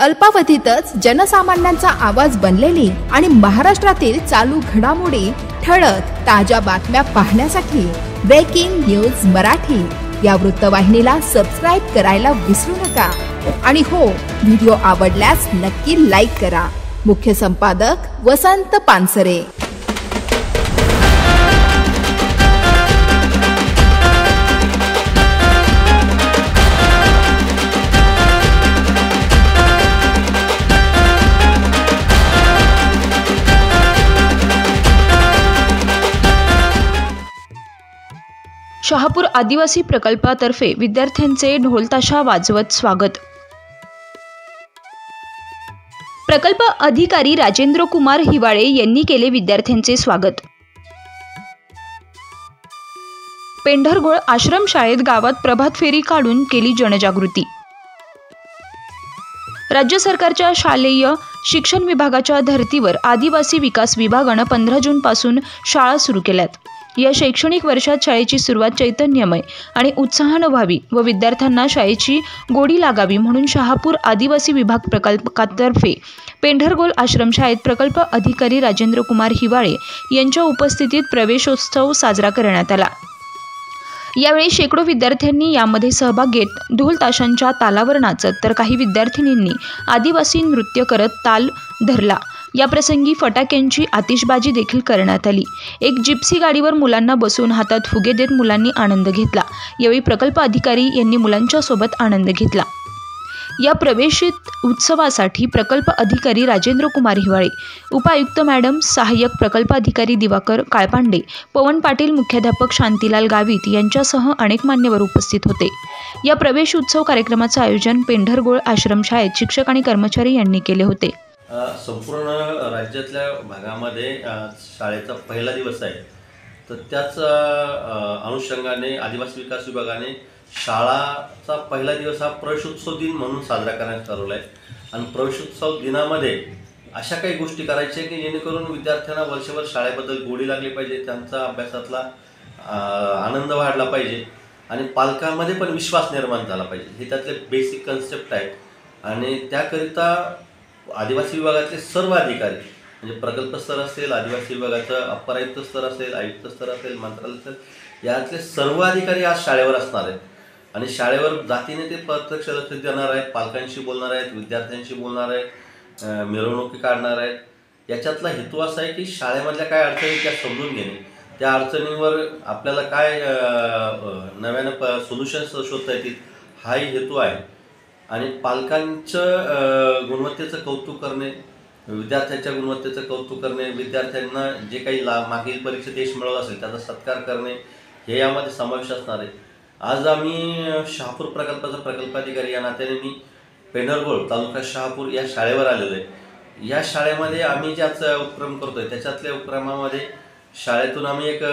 अल्पावधीतच जनसामान्यांचा आवाज बनलेली आणि महाराष्ट्रातील चालू घडामोडी ठळक ताज्या बातम्या पाहण्यासाठी ब्रेकिंग न्यूज मराठी या वृत्तवाहिनीला सबस्क्राइब करायला विसरू नका। आणि हो, व्हिडिओ आवडल्यास नक्की लाईक करा। मुख्य संपादक वसंत पानसरे। शहापूर आदिवासी प्रकल्पातर्फे विद्यार्थ्यांचे ढोलताशा वाजवत स्वागत। प्रकल्प अधिकारी राजेंद्र कुमार हिवाळे यांनी केले विद्यार्थ्यांचे स्वागत। पेंढरगोळ आश्रमशाळेत गावात प्रभात फेरी काढून केली जनजागृती। राज्य सरकारच्या शालेय शिक्षण विभागाच्या धर्तीवर आदिवासी विकास विभागाने 15 जून पासून शाळा सुरू केल्यात। या शैक्षणिक वर्षात शाळेची सुरुवात चैतन्यमय आणि उत्साहाने व्हावी व विद्यार्थ्यांना शाळेची गोडी लागावी म्हणून शहापूर आदिवासी विभाग प्रकल्पातर्फे पेंढरगोळ आश्रमशाळेत प्रकल्प अधिकारी राजेंद्र कुमार हिवाळे यांच्या उपस्थितीत प्रवेशोत्सव साजरा करण्यात आला। यावेळी शेकडो विद्यार्थ्यांनी यामध्ये सहभाग घेत ढोल ताशांच्या तालावर नाचत तर काही विद्यार्थिनींनी आदिवासी नृत्य करत ताल धरला। या प्रसंगी फटाक्यांची आतिषबाजी देखील करण्यात आली। एक जिप्सी गाडीवर मुलांना बसवून हातात फुगे देत मुलांनी आनंद घेतला। यावेळी प्रकल्प अधिकारी यांनी मुलांच्या सोबत आनंद घेतला। या प्रवेशित उत्सवासाठी प्रकल्प अधिकारी राजेंद्र कुमार हिवाळे, उपायुक्त मॅडम, सहाय्यक प्रकल्प अधिकारी दिवाकर काळपांडे, पवन पाटील, मुख्याध्यापक शांतीलाल गावित यांच्यासह अनेक मान्यवर उपस्थित होते। या प्रवेश उत्सव कार्यक्रमाचे आयोजन पेंढरगोळ आश्रमशाळेत शिक्षक आणि कर्मचारी यांनी केले होते। संपूर्ण राज्यातल्या भागामध्ये शाळेचा पहिला दिवस आहे, तर त्याच अनुषंगाने आदिवासी विकास विभागाने शाळाचा पहिला दिवस हा प्रवेशोत्सव दिन म्हणून साजरा करण्यात ठरवला आहे। आणि प्रवेशोत्सव दिनामध्ये अशा काही गोष्टी करायच्या की जेणेकरून विद्यार्थ्यांना वर्षभर शाळेबद्दल गोडी लागली पाहिजे, त्यांचा अभ्यासातला आनंद वाढला पाहिजे आणि पालकांमध्ये पण विश्वास निर्माण झाला पाहिजे, हे त्यातले बेसिक कन्सेप्ट आहेत। आणि त्याकरिता आदिवासी विभागातले सर्व अधिकारी म्हणजे प्रकल्प स्तर असेल, आदिवासी विभागाचं अप्पर आयुक्त स्तर असेल, आयुक्त स्तर असेल, मंत्रालय स्तर, यातले सर्व अधिकारी आज शाळेवर असणार आहेत आणि शाळेवर जातीने ते प्रत्यक्ष लक्ष देणार आहेत, पालकांशी बोलणार आहेत, विद्यार्थ्यांशी बोलणार आहेत, मिरवणुकी काढणार आहेत। याच्यातला हेतू असा आहे की शाळेमधल्या काय अडचणी त्या समजून घेणे, त्या अडचणींवर आपल्याला काय नव्यानं सोल्युशन्स शोधता येतील, हाही हेतू आहे। आणि पालकांचं गुणवत्तेचं कौतुक करणे, विद्यार्थ्यांच्या गुणवत्तेचं कौतुक करणे, विद्यार्थ्यांना जे काही मागील परीक्षेत यश मिळवलं असेल त्याचा सत्कार करणे, हे यामध्ये समावेश असणार आहे। आज आम्ही शहापूर प्रकल्पाचा प्रकल्पाधिकारी या नात्याने मी पेंढरगोळ तालुका शहापूर या शाळेवर आलेलो आहे। या शाळेमध्ये आम्ही ज्याच उपक्रम करतोय त्याच्यातल्या उपक्रमामध्ये शाळेतून आम्ही एक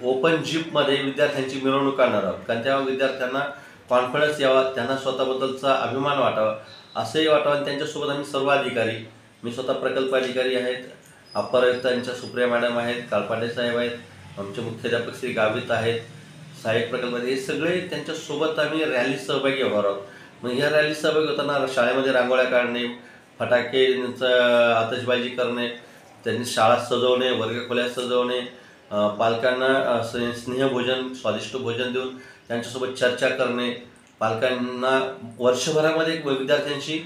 ओपन जीपमध्ये विद्यार्थ्यांची मिरवणूक काढणार आहोत, कारण त्या विद्यार्थ्यांना कॉन्फिडन्स यावा, त्यांना स्वतःबद्दलचा अभिमान वाटावा, असंही वाटावं। आणि त्यांच्यासोबत आम्ही सर्व अधिकारी, मी स्वतः प्रकल्प अधिकारी आहेत, अप्पर आयुक्तांच्या सुप्रिया मॅडम आहेत, काळपांडे साहेब आहेत, आमचे मुख्याध्यापक श्री गावित आहेत, सहाय्यक प्रकल्प, हे सगळे त्यांच्यासोबत आम्ही रॅलीत सहभागी होणार आहोत। मग ह्या रॅलीत सहभागी होताना शाळेमध्ये रांगोळ्या काढणे, फटाक्यांचं आतषबाजी करणे, त्यांनी शाळा सजवणे, वर्गखोल्या सजवणे, पालकांना स्नेहभोजन, स्वादिष्ट भोजन देऊन त्यांच्यासोबत चर्चा करणे, पालकांना वर्षभरामध्ये विद्यार्थ्यांशी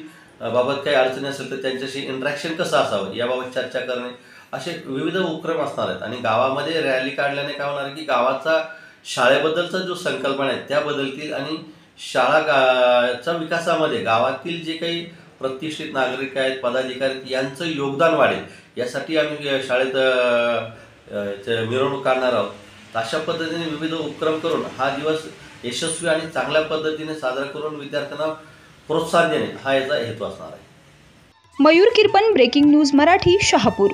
बाबत काही अडचणी असेल तर त्यांच्याशी इंटरॅक्शन कसं असावं याबाबत चर्चा करणे, असे विविध उपक्रम असणार आहेत। आणि गावामध्ये रॅली काढल्याने काय होणार आहे की गावाचा शाळेबद्दलचा जो संकल्पना आहे त्या बदलतील आणि शाळाच्या विकासामध्ये गावातील जे काही प्रतिष्ठित नागरिक आहेत, पदाधिकारी आहेत, यांचं योगदान वाढेल, यासाठी आम्ही शाळेत मिरवणूक काढणार आहोत। अशा पद्धतीने विविध उपक्रम करून हा दिवस यशस्वी आणि चांगल्या पद्धतीने साजरा करून विद्यार्थ्यांना प्रोत्साहन देणे हा याचा हेतू असणार आहे। Mayur Kirpan, breaking news Marathi, Shahapur.